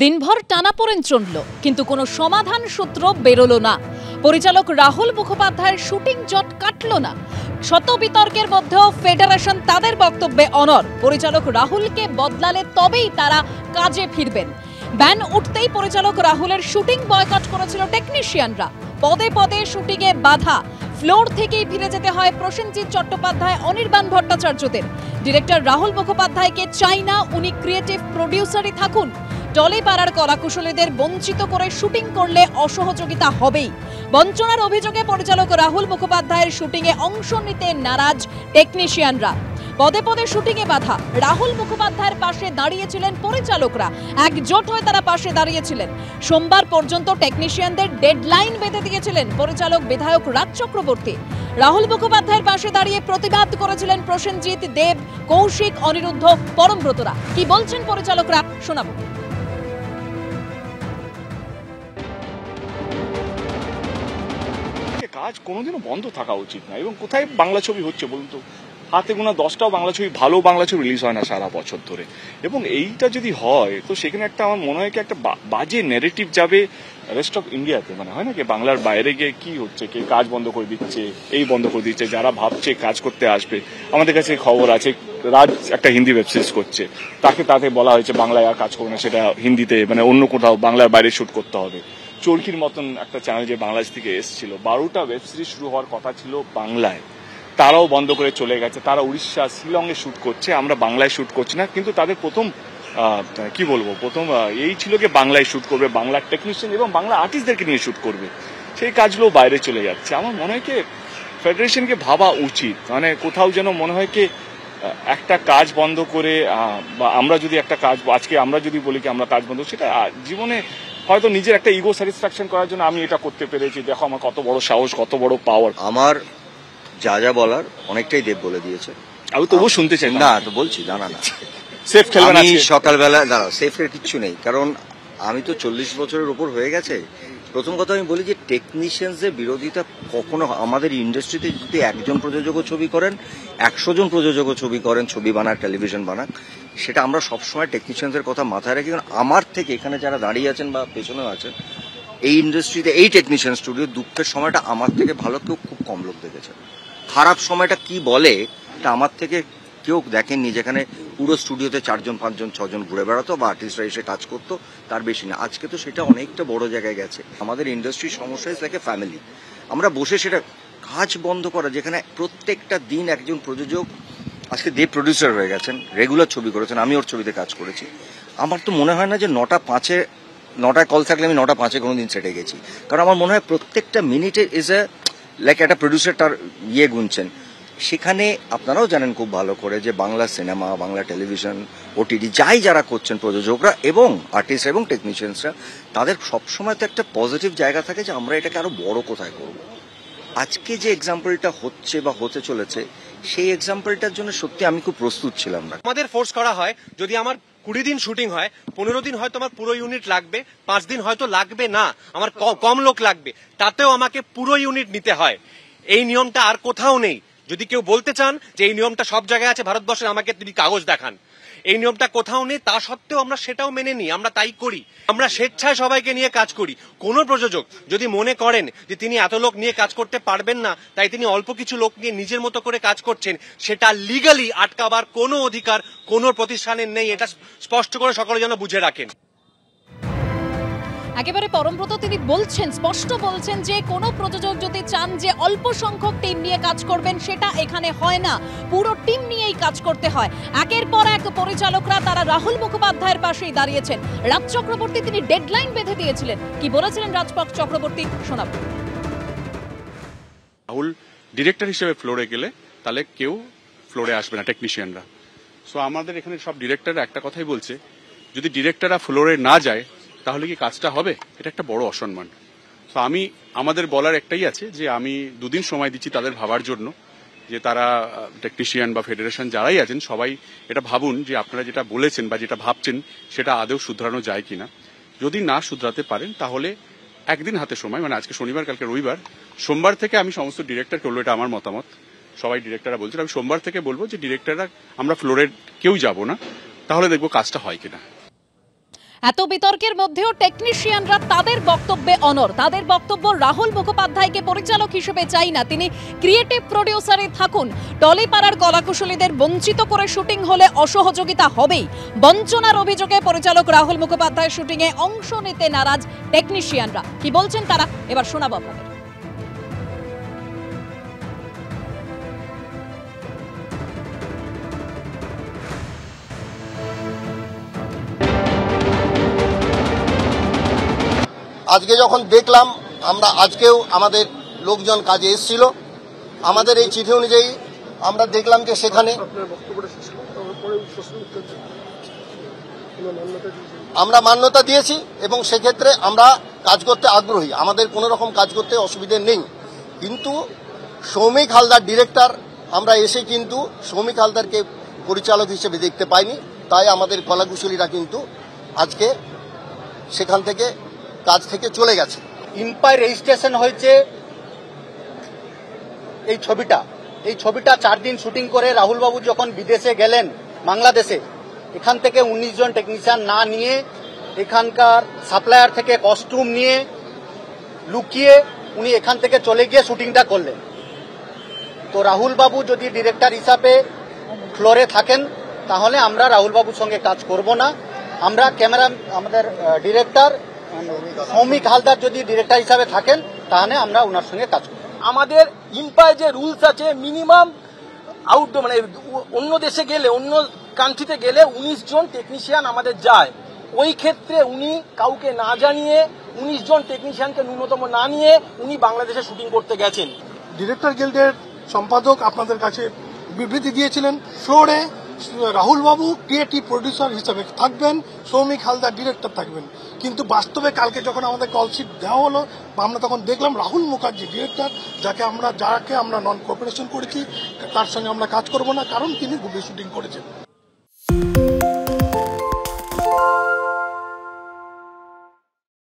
দিনভর টানাপোড়েন চলল, কিন্তু কোনো সমাধান সূত্র বেরোলো না। পরিচালক রাহুল মুখোপাধ্যায়ের শুটিং জট কাটল না। শত বিতর্কের মধ্যেও ফেডারেশন তাদের বক্তব্যে অনড়। পরিচালক রাহুলকে বদলালে তবেই তারা কাজে ফিরবেন। ব্যান উঠতেই পরিচালক রাহুলের শুটিং বয়কট করেছিল টেকনিশিয়ানরা। পদে পদে শুটিংয়ে বাধা। ফ্লোর থেকেই ফিরে যেতে হয় প্রসেনজিৎ চট্টোপাধ্যায়, অনির্বাণ ভট্টাচার্যদের। ডিরেক্টর রাহুল মুখোপাধ্যায়কে চাই না উনি ক্রিয়েটিভ প্রডিউসারই থাকুন। টলিপাড়ার কলাকুশলীদের বঞ্চিত করে শুটিং করলে অসহযোগিতা হবেই। বঞ্চনার অভিযোগে পরিচালক রাহুল মুখোপাধ্যায়ের শুটিংয়ে অংশ নিতে নারাজ টেকনিশিয়ানরা। পদে পদে শুটিংয়ে বাধা। রাহুল মুখোপাধ্যায়ের পাশে দাঁড়িয়েছিলেন পরিচালকরা, একজোট হয়ে তারা পাশে দাঁড়িয়েছিলেন। সোমবার পর্যন্ত টেকনিশিয়ানদের ডেডলাইন বেঁধে দিয়েছিলেন পরিচালক বিধায়ক রাজ চক্রবর্তী। রাহুল মুখোপাধ্যায়ের পাশে দাঁড়িয়ে প্রতিবাদ করেছিলেন প্রসেনজিৎ, দেব, কৌশিক, অনিরুদ্ধ, পরমব্রতরা। কি বলছেন পরিচালকরা শোনাবো। কাজ কোনোদিনও বন্ধ থাকা উচিত না। এবং কোথায় বাংলা ছবি হচ্ছে বলুন তো? হাতে গোনা 10টাও বাংলা ছবি, ভালো বাংলা ছবি রিলিজ হয় না সারা বছর ধরে। এবং এইটা যদি হয় তো সেখানে একটা আমার মনে হয় কি একটা বাজে নেগেটিভ যাবে রেস্ট অফ ইন্ডিয়াতে। মানে হয় না কি বাংলার বাইরে গিয়ে কি হচ্ছে, কে কাজ বন্ধ করে দিচ্ছে, এই বন্ধ করে দিচ্ছে। যারা ভাবছে কাজ করতে আসবে, আমাদের কাছে খবর আছে রাজ একটা হিন্দি ওয়েব সিরিজ করছে, তাতে বলা হয়েছে বাংলায় আর কাজ করবে না, সেটা হিন্দিতে মানে অন্য কোথাও বাংলার বাইরে শুট করতে হবে। চরকির মতন একটা চ্যানেল যে বাংলাদেশ থেকে এসেছিল, 12টা ওয়েব সিরিজ শুরু হওয়ার কথা ছিল বাংলায়, তারাও বন্ধ করে চলে গেছে। তারা উড়িষ্যা, শিলংয়ে শুট করছে, আমরা বাংলায় শুট করছি না। কিন্তু তাদের প্রথম এই ছিল যে বাংলায় শুট করবে, বাংলার টেকনিশিয়ান এবং বাংলা আর্টিস্টদেরকে নিয়ে শুট করবে। সেই কাজগুলো বাইরে চলে যাচ্ছে। আমার মনে হয় কি ফেডারেশনকে ভাবা উচিত। মানে কোথাও যেন মনে হয় কি একটা কাজ বন্ধ করে বা আমরা যদি একটা কাজ আজকে আমরা যদি বলি কি আমরা কাজ বন্ধ, সেটা জীবনে হয়তো নিজের একটা ইগো স্যাটিসফ্যাকশন করার জন্য আমি এটা করতে পেরেছি, দেখো আমার কত বড় সাহস, কত বড় পাওয়ার। আমার যা যা বলার অনেকটাই দেব বলে দিয়েছে। আমি তবুও শুনতে চাই না, তো বলছি জানা না সেফ খেলবেন। আমি সকালবেলা দাঁড়াও, সেফের কিচ্ছু নেই, কারণ আমি তো 40 বছরের উপর হয়ে গেছে। প্রথম কথা আমি বলি যে টেকনিশিয়ানসদের বিরোধিতা কখনো, আমাদের ইন্ডাস্ট্রিতে যদি একজন প্রযোজকও ছবি করেন, 100 জন প্রযোজকও ছবি করেন, ছবি বানাক, টেলিভিশন বানাক, সেটা আমরা সবসময় টেকনিশিয়ানসদের কথা মাথায় রাখি। কারণ আমার থেকে এখানে যারা দাঁড়িয়ে আছেন বা পেছনেও আছেন এই ইন্ডাস্ট্রিতে, এই টেকনিশিয়ান স্টুডিও, দুঃখের সময়টা আমার থেকে ভালো কেউ খুব কম লোক দেখেছেন। খারাপ সময়টা কি বলে এটা আমার থেকে কেউ দেখেননি, যেখানে পুরো স্টুডিওতে 4 জন 5 জন 6 জন ঘুরে বেড়াতো বা আর্টিস্টরা এসে কাজ করতো, তার বেশি না। আজকে তো সেটা অনেকটা বড় জায়গায় গেছে। আমাদের ইন্ডাস্ট্রির সমস্যা ইজ লাইক এ ফ্যামিলি। আমরা বসে সেটা কাজ বন্ধ করা, যেখানে প্রত্যেকটা দিন একজন প্রযোজক, আজকে দেব প্রডিউসার হয়ে গেছেন, রেগুলার ছবি করেছেন, আমি ওর ছবিতে কাজ করেছি। আমার তো মনে হয় না যে 9টায় কল থাকলে আমি 9:05 কোনোদিন সেটে গেছি। কারণ আমার মনে হয় প্রত্যেকটা মিনিটে ইজ এ লাইক একটা প্রডিউসার তার গুনছেন। সেখানে আপনারাও জানেন খুব ভালো করে যে Bangla cinema, Bangla television, OTT যারা করছেন প্রযোজকরা এবং আর্টিস্ট এবং টেকনিশিয়ানসরা, তাদের সবসময় তো একটা পজিটিভ জায়গা থাকে যে আমরা এটাকে আরো বড় কোথায় করব। আজকে যে এক্সাম্পলটা হচ্ছে বা হতে চলেছে, সেই এক্সাম্পলটার জন্য সত্যি আমি খুব প্রস্তুত ছিলাম না। আমাদের ফোর্স করা হয়, যদি আমার 20 দিন শুটিং হয়, 15 দিন হয়তো আমার পুরো ইউনিট লাগবে, 5 দিন হয়তো লাগবে না, আমার কম লোক লাগবে, তাতেও আমাকে পুরো ইউনিট নিতে হয়। এই নিয়মটা আর কোথাও নেই। যদি কেউ বলতে চান যে এই নিয়মটা সব জায়গায় আছে ভারতবর্ষে, আমাকে তিনি কাগজ দেখান। এই নিয়মটা কোথাও নেই, তা সত্ত্বেও আমরা সেটাও মেনে নিই, আমরা তাই করি। আমরা স্বেচ্ছায় সবাইকে নিয়ে কাজ করি। কোন প্রযোজক যদি মনে করেন যে তিনি এত লোক নিয়ে কাজ করতে পারবেন না, তাই তিনি অল্প কিছু লোক নিয়ে নিজের মতো করে কাজ করছেন, সেটা লিগালি আটকাবার কোনো অধিকার কোনো প্রতিষ্ঠানের নেই। এটা স্পষ্ট করে সকলে যেন বুঝে রাখেন। একেবারে পরমব্রত তিনি বলছেন, স্পষ্ট বলছেন যে কোনো প্রযোজক যদি চান যে অল্প সংখ্যক টিম নিয়ে কাজ করবেন, সেটা এখানে হয় না, পুরো টিম নিয়েই কাজ করতে হয়। একের পর এক পরিচালকরা তারা রাহুল মুখোপাধ্যায়ের পাশেই দাঁড়িয়েছেন। রাজ চক্রবর্তী তিনি ডেডলাইন বেঁধে দিয়েছিলেন। কি বলেছিলেন রাজ চক্রবর্তী শোনাবো। রাহুল ডিরেক্টর হিসেবে ফ্লোরে গেলে তাহলে কেউ ফ্লোরে আসবে না, টেকনিশিয়ানরা। সো আমাদের এখানে সব ডিরেক্টররা একটা কথাই বলছে, যদি ডিরেক্টররা ফ্লোরে না যায় তাহলে কি কাজটা হবে? এটা একটা বড় অসম্মান। তো আমাদের বলার একটাই আছে যে আমি 2 দিন সময় দিচ্ছি তাদের ভাবার জন্য, যে তারা টেকনিশিয়ান বা ফেডারেশন যারাই আছেন সবাই এটা ভাবুন যে আপনারা যেটা বলেছেন বা যেটা ভাবছেন সেটা আদৌ শুধরানো যায় কিনা। যদি না শুধরাতে পারেন তাহলে একদিন হাতে সময়, মানে আজকে শনিবার, কালকে রবিবার, সোমবার থেকে আমি সমস্ত ডিরেক্টরকে বলবো, এটা আমার মতামত, সবাই ডিরেক্টররা বলছেন, আমি সোমবার থেকে বলবো যে ডিরেক্টররা আমরা ফ্লোরে কেউ যাব না, তাহলে দেখবো কাজটা হয় কিনা। এত বিতর্কের মধ্যেও টেকনিশিয়ানরা তাদের বক্তব্যে অনড়। তাদের বক্তব্য, রাহুল মুখোপাধ্যায়কে পরিচালক হিসেবে চাই না, তিনি ক্রিয়েটিভ প্রডিউসারে থাকুন। টলিপাড়ার কলাকুশলীদের বঞ্চিত করে শুটিং হলে অসহযোগিতা হবেই। বঞ্চনার অভিযোগে পরিচালক রাহুল মুখোপাধ্যায়ের শুটিংয়ে অংশ নিতে নারাজ টেকনিশিয়ানরা। কি বলছেন তারা, এবার শোনাবো আপনাদের। আজকে যখন দেখলাম, আমরা আজকেও আমাদের লোকজন কাজে এসেছিল, আমাদের এই চিঠি অনুযায়ী আমরা দেখলাম যে সেখানে আমরা মান্যতা দিয়েছি এবং সেক্ষেত্রে আমরা কাজ করতে আগ্রহী, আমাদের কোনো রকম কাজ করতে অসুবিধে নেই। কিন্তু সৌমিক হালদার ডিরেক্টর, আমরা এসে কিন্তু সৌমিক হালদারকে পরিচালক হিসেবে দেখতে পাইনি, তাই আমাদের কলাকুশলীরা কিন্তু আজকে সেখান থেকে কাজ থেকে চলে গেছে। ইম্পায়ার রেজিস্ট্রেশন হয়েছে এই ছবিটা 4 দিন শুটিং করে রাহুল বাবু যখন বিদেশে গেলেন, বাংলাদেশে, এখান থেকে 19 জন টেকনিশিয়ান না নিয়ে এখানকার সাপ্লায়ার থেকে কস্টিউম নিয়ে লুকিয়ে উনি এখান থেকে চলে গিয়ে শুটিংটা করলেন। তো রাহুল বাবু যদি ডিরেক্টর হিসাবে ফ্লোরে থাকেন তাহলে আমরা রাহুল বাবুর সঙ্গে কাজ করব না। আমরা আমাদের ডিরেক্টর সৌমিক হালদার যদি ডিরেক্টর হিসাবে থাকেন তাহলে আমরা ওনার সঙ্গে কাজ করব। আমাদের ইম্পায়ার যে রুলস আছে, মিনিমাম আউটডোর মানে অন্য দেশে গেলে, অন্য কান্ট্রিতে গেলে 19 জন টেকনিশিয়ান আমাদের যায়। ওই ক্ষেত্রে উনি কাউকে না জানিয়ে 19 জন টেকনিশিয়ানকে ন্যূনতম না নিয়ে উনি বাংলাদেশে শুটিং করতে গেছেন। ডিরেক্টর গিল্ডের সম্পাদক আপনাদের কাছে বিবৃতি দিয়েছিলেন, ফ্লোরে রাহুল বাবু ক্রিয়েটিভ প্রডিউসার হিসাবে থাকবেন, সৌমিক হালদার ডিরেক্টর থাকবেন। কিন্তু বাস্তবে কালকে যখন আমাদের কলশিট দেওয়া হলো, আমরা তখন দেখলাম রাহুল মুখার্জি ডিরেক্টর, যাকে আমরা নন কোঅপারেশন করেছি, তার সঙ্গে আমরা কাজ করব না, কারণ তিনি গুবি শুটিং করেছেন।